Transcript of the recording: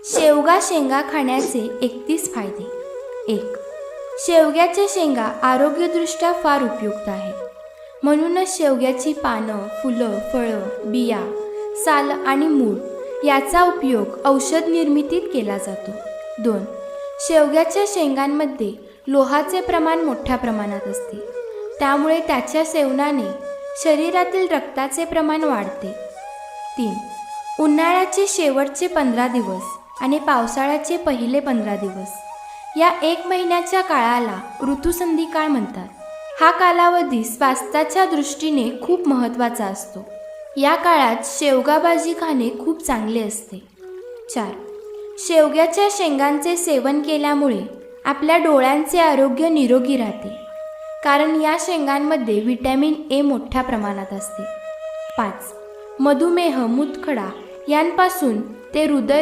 शेवगा शेंगा खाण्याचे 31 फायदे. 1. शेवग्याच्या शेंगा आरोग्यदृष्ट्या फार उपयुक्त आहेत. म्हणूनच शेवग्याची पानं, फुलं, फळं, बिया, साल आणि मूळ याचा उपयोग औषध निर्मितीत केला जातो. 2. शेवग्याच्या शेंगांमध्ये लोहाचे प्रमाण मोठ्या प्रमाणात असते. त्यामुळे त्याच्या सेवनाने शरीरातील रक्ताचे प्रमाण वाढते. 3. उन्हाळ्याचे शेवटचे 15 दिवस आणि पावसाळ्याचे पहिले 15 दिवस या 1 महिन्याच्या काळाला ऋतुसंधी काळ म्हणतात. हा कालावधी स्वास्थ्याच्या दृष्टीने खूप महत्त्वाचा असतो. या काळात शेवगा भाजी खाणे खूप चांगले असते. 4. शेवग्याच्या शेंगांचे सेवन केल्यामुळे आपल्या डोळ्यांचे आरोग्य निरोगी राहते, कारण या शेंगांमध्ये व्हिटॅमिन ए मोठ्या प्रमाणात असते. 5. मधुमेह, मूतखडा यांपासून ते हृदय